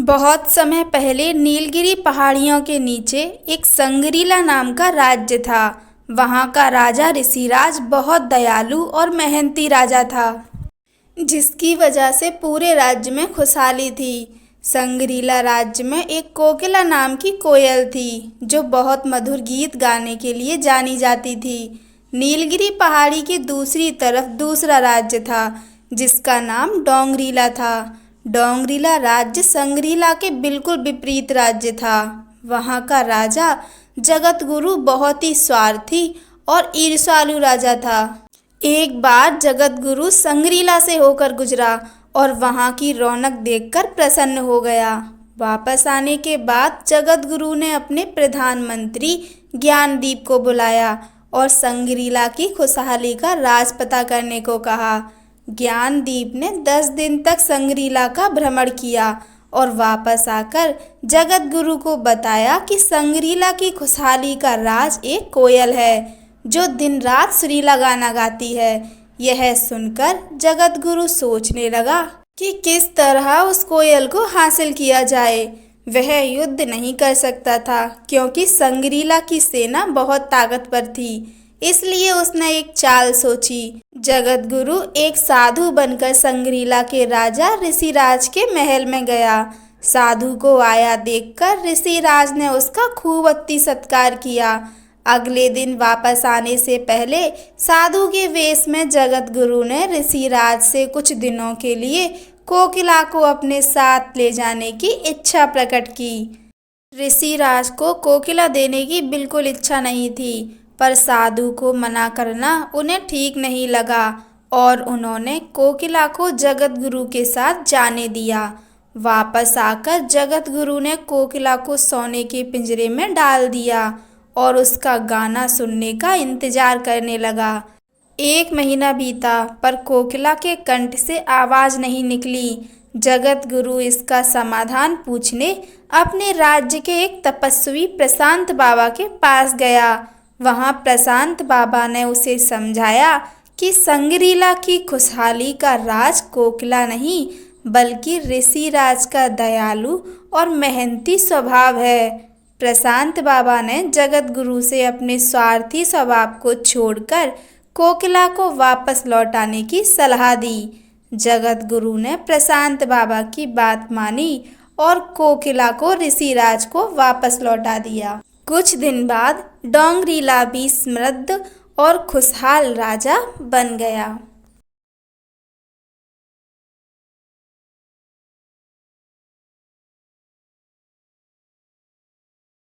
बहुत समय पहले नीलगिरी पहाड़ियों के नीचे एक संगरीला नाम का राज्य था। वहाँ का राजा ऋषिराज बहुत दयालु और मेहनती राजा था, जिसकी वजह से पूरे राज्य में खुशहाली थी। संगरीला राज्य में एक कोकिला नाम की कोयल थी, जो बहुत मधुर गीत गाने के लिए जानी जाती थी। नीलगिरी पहाड़ी की दूसरी तरफ दूसरा राज्य था, जिसका नाम डोंगरीला था। डोंगरीला राज्य संगरीला के बिल्कुल विपरीत राज्य था। वहाँ का राजा जगतगुरु बहुत ही स्वार्थी और ईर्ष्यालु राजा था। एक बार जगतगुरु संगरीला से होकर गुजरा और वहाँ की रौनक देखकर प्रसन्न हो गया। वापस आने के बाद जगतगुरु ने अपने प्रधानमंत्री ज्ञानदीप को बुलाया और संगरीला की खुशहाली का राज पता करने को कहा। ज्ञानदीप ने 10 दिन तक संगरीला का भ्रमण किया और वापस आकर जगतगुरु को बताया कि संगरीला की खुशहाली का राज एक कोयल है, जो दिन रात सुरीला गाना गाती है। यह सुनकर जगतगुरु सोचने लगा कि किस तरह उस कोयल को हासिल किया जाए। वह युद्ध नहीं कर सकता था, क्योंकि संगरीला की सेना बहुत ताकतवर थी। इसलिए उसने एक चाल सोची। जगतगुरु एक साधु बनकर संगरीला के राजा ऋषिराज के महल में गया। साधु को आया देखकर ऋषिराज ने उसका खूब अति सत्कार किया। अगले दिन वापस आने से पहले साधु के वेश में जगतगुरु ने ऋषिराज से कुछ दिनों के लिए कोकिला को अपने साथ ले जाने की इच्छा प्रकट की। ऋषिराज को कोकिला देने की बिल्कुल इच्छा नहीं थी, पर साधु को मना करना उन्हें ठीक नहीं लगा और उन्होंने कोकिला को जगतगुरु के साथ जाने दिया। वापस आकर जगतगुरु ने कोकिला को सोने के पिंजरे में डाल दिया और उसका गाना सुनने का इंतजार करने लगा। 1 महीना बीता, पर कोकिला के कंठ से आवाज़ नहीं निकली। जगतगुरु इसका समाधान पूछने अपने राज्य के एक तपस्वी प्रशांत बाबा के पास गया। वहाँ प्रशांत बाबा ने उसे समझाया कि संगरीला की खुशहाली का राज कोकिला नहीं, बल्कि ऋषिराज का दयालु और मेहनती स्वभाव है। प्रशांत बाबा ने जगतगुरु से अपने स्वार्थी स्वभाव को छोड़कर कोकिला को वापस लौटाने की सलाह दी। जगतगुरु ने प्रशांत बाबा की बात मानी और कोकिला को ऋषिराज को वापस लौटा दिया। कुछ दिन बाद डोंगरीला भी समृद्ध और खुशहाल राजा बन गया।